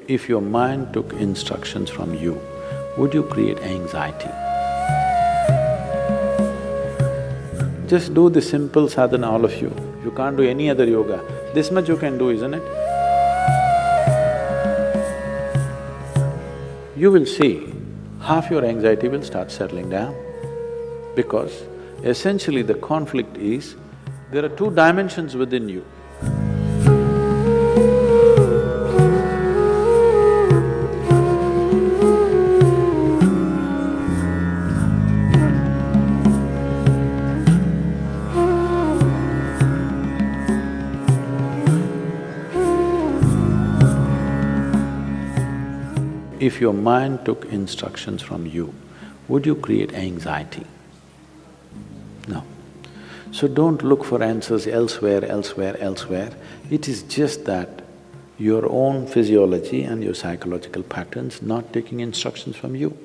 If your mind took instructions from you, would you create anxiety? Just do the simple sadhana, all of you. You can't do any other yoga. This much you can do, isn't it? You will see, half your anxiety will start settling down. Because essentially the conflict is, there are two dimensions within you. If your mind took instructions from you, would you create anxiety? No. So don't look for answers elsewhere, elsewhere. It is just that your own physiology and your psychological patterns not taking instructions from you.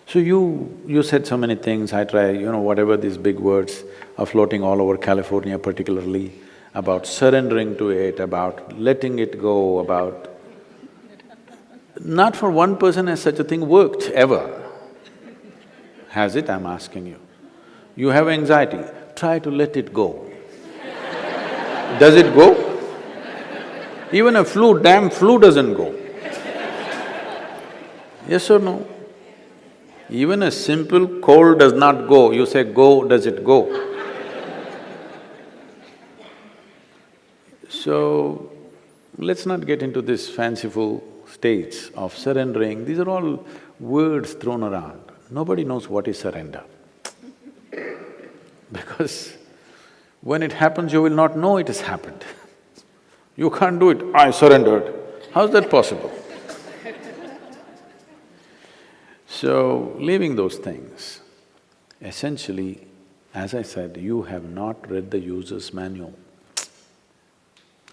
So you said so many things, I try, whatever these big words are floating all over California particularly, about surrendering to it, about letting it go, about… Not for one person has such a thing worked, ever. Has it, I'm asking you? You have anxiety, try to let it go. Does it go? Even a damn flu doesn't go. Yes or no? Even a simple cold does not go, you say go, does it go? So, let's not get into this fanciful states of surrendering, these are all words thrown around. Nobody knows what is surrender. Because when it happens, you will not know it has happened. You can't do it, I surrendered. How's that possible? So, leaving those things, essentially, as I said, you have not read the user's manual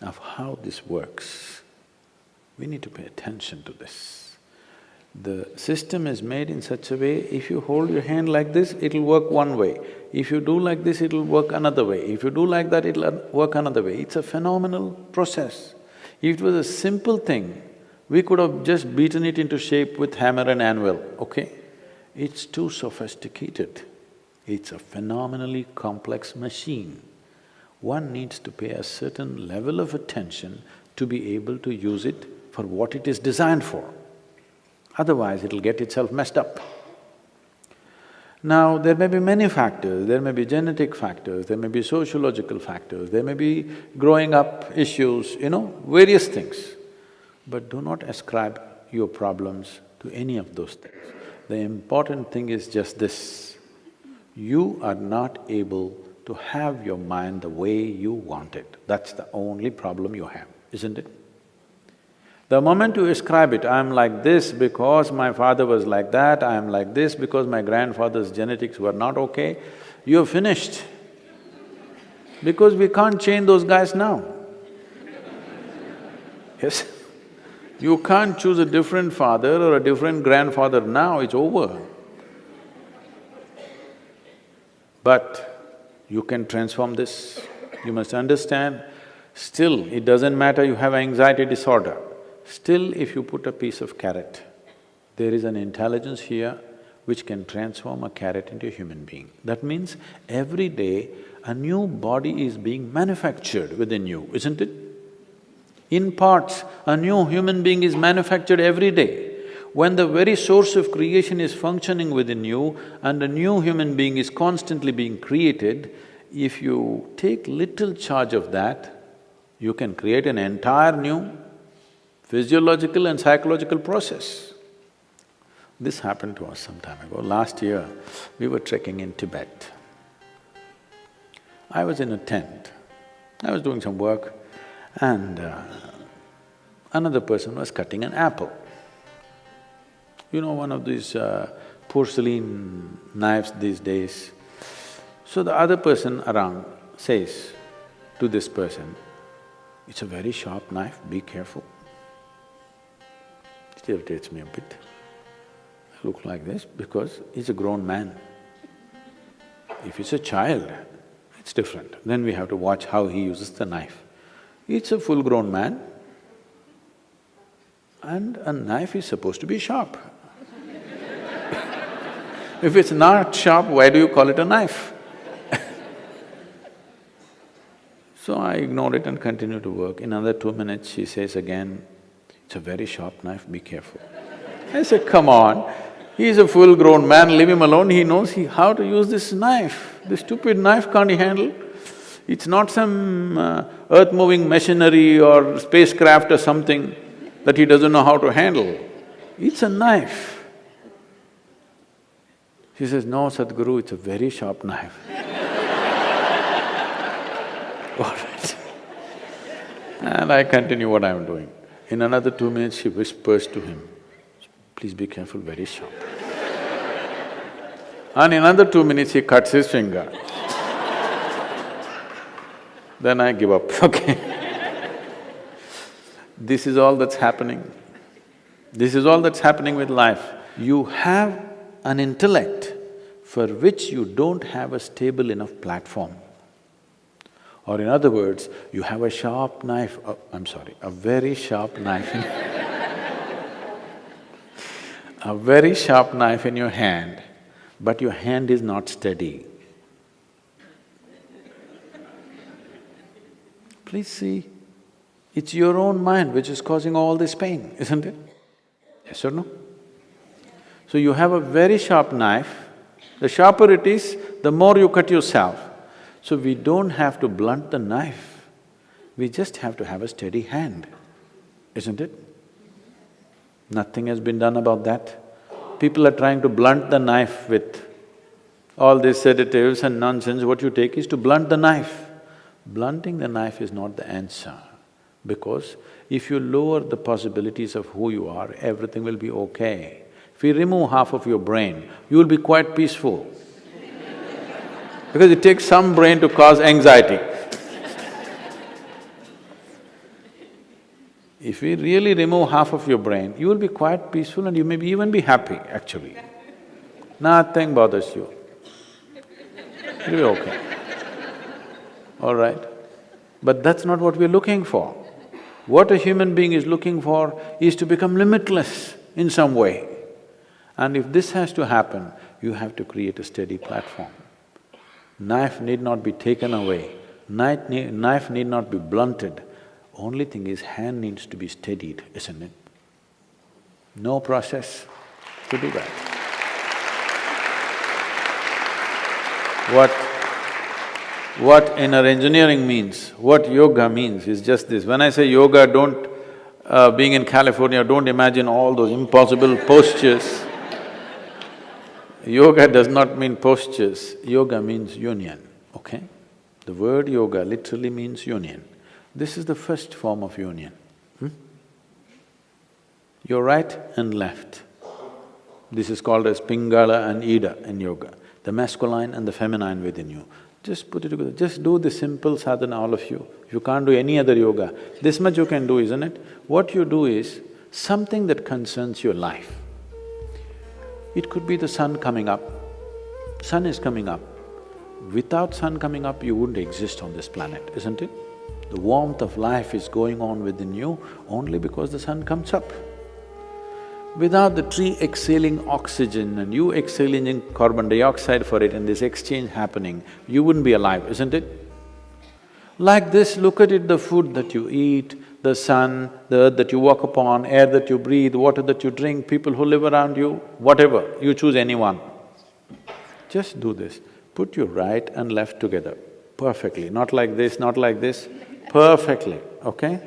of how this works. We need to pay attention to this. The system is made in such a way, if you hold your hand like this, it'll work one way. If you do like this, it'll work another way. If you do like that, it'll work another way. It's a phenomenal process. If it was a simple thing, we could have just beaten it into shape with hammer and anvil, okay? It's too sophisticated. It's a phenomenally complex machine. One needs to pay a certain level of attention to be able to use it for what it is designed for. Otherwise, it'll get itself messed up. Now, there may be many factors, there may be genetic factors, there may be sociological factors, there may be growing up issues, various things. But do not ascribe your problems to any of those things. The important thing is just this, you are not able to have your mind the way you want it. That's the only problem you have, isn't it? The moment you ascribe it, I'm like this because my father was like that, I'm like this because my grandfather's genetics were not okay, you're finished. Because we can't change those guys now. Yes? You can't choose a different father or a different grandfather now, it's over. But you can transform this. You must understand, still it doesn't matter you have anxiety disorder. Still, if you put a piece of carrot, there is an intelligence here which can transform a carrot into a human being. That means every day a new body is being manufactured within you, isn't it? In parts, a new human being is manufactured every day. When the very source of creation is functioning within you and a new human being is constantly being created, if you take little charge of that, you can create an entire new physiological and psychological process. This happened to us some time ago. Last year, we were trekking in Tibet. I was in a tent, I was doing some work and another person was cutting an apple. One of these porcelain knives these days. So the other person around says to this person, "It's a very sharp knife, be careful." It irritates me a bit. I look like this because he's a grown man. If it's a child, it's different. Then we have to watch how he uses the knife. It's a full-grown man. And a knife is supposed to be sharp. If it's not sharp, why do you call it a knife? So I ignored it and continued to work. In another 2 minutes, she says again, "It's a very sharp knife, be careful." I said, "Come on, he's a full-grown man, leave him alone, he knows how to use this knife. This stupid knife can't he handle? It's not some earth-moving machinery or spacecraft or something that he doesn't know how to handle. It's a knife." She says, "No, Sadhguru, it's a very sharp knife." All right. And I continue what I'm doing. In another 2 minutes, she whispers to him, "Please be careful, very sharp." And in another 2 minutes, he cuts his finger. Then I give up, okay. This is all that's happening. This is all that's happening with life. You have an intellect for which you don't have a stable enough platform. Or in other words, you have a sharp knife, a very sharp knife a very sharp knife in your hand, but your hand is not steady. Please see, it's your own mind which is causing all this pain, isn't it? Yes or no? So you have a very sharp knife, the sharper it is, the more you cut yourself. So we don't have to blunt the knife, we just have to have a steady hand, isn't it? Nothing has been done about that. People are trying to blunt the knife with all these sedatives and nonsense. What you take is to blunt the knife. Blunting the knife is not the answer, because if you lower the possibilities of who you are, everything will be okay. If you remove half of your brain, you will be quite peaceful. Because it takes some brain to cause anxiety. If we really remove half of your brain, you will be quite peaceful and you may even be happy, actually. Nothing bothers you. You'll be okay. All right? But that's not what we're looking for. What a human being is looking for is to become limitless in some way. And if this has to happen, you have to create a steady platform. Knife need not be taken away, knife need not be blunted. Only thing is, hand needs to be steadied, isn't it? No process to do that. What inner engineering means, what yoga means is just this. When I say yoga, being in California, don't imagine all those impossible postures. Yoga does not mean postures, yoga means union, okay? The word yoga literally means union. This is the first form of union. Your right and left. This is called as Pingala and Ida in yoga, the masculine and the feminine within you. Just put it together, just do the simple sadhana, all of you. If you can't do any other yoga, this much you can do, isn't it? What you do is something that concerns your life. It could be the sun coming up. Sun is coming up. Without sun coming up, you wouldn't exist on this planet, isn't it? The warmth of life is going on within you only because the sun comes up. Without the tree exhaling oxygen and you exhaling carbon dioxide for it and this exchange happening, you wouldn't be alive, isn't it? Like this, look at it, the food that you eat, the sun, the earth that you walk upon, air that you breathe, water that you drink, people who live around you, whatever, you choose anyone. Just do this, put your right and left together perfectly, not like this, perfectly, okay?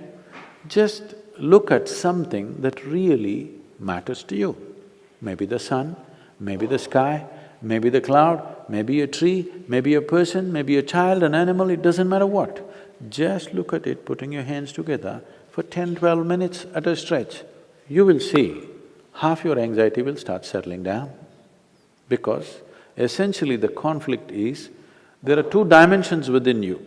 Just look at something that really matters to you. Maybe the sun, maybe the sky, maybe the cloud, maybe a tree, maybe a person, maybe a child, an animal, it doesn't matter what. Just look at it, putting your hands together for 10–12 minutes at a stretch. You will see half your anxiety will start settling down. Because essentially the conflict is, there are two dimensions within you.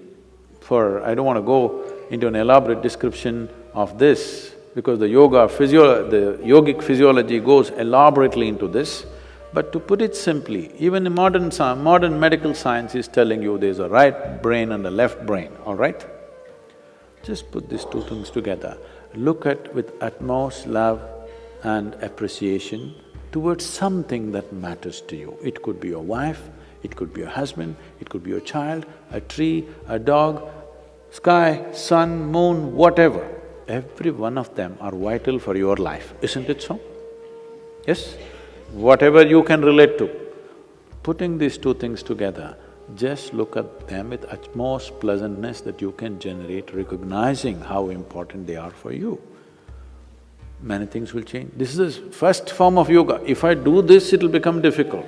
I don't want to go into an elaborate description of this, because the yogic physiology goes elaborately into this. But to put it simply, even the modern medical science is telling you there's a right brain and a left brain, all right? Just put these two things together. look at with utmost love and appreciation towards something that matters to you. It could be your wife, it could be your husband, it could be your child, a tree, a dog, sky, sun, moon, whatever. Every one of them are vital for your life, isn't it so? Yes? Whatever you can relate to. Putting these two things together, just look at them with utmost pleasantness that you can generate, recognizing how important they are for you. Many things will change. This is the first form of yoga. If I do this, it'll become difficult.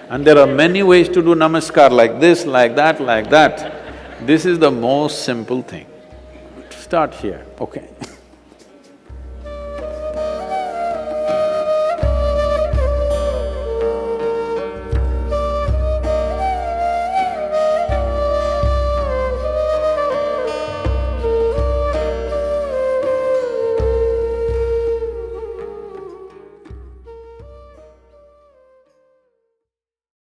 And there are many ways to do namaskar, like this, like that, like that. This is the most simple thing. Start here, okay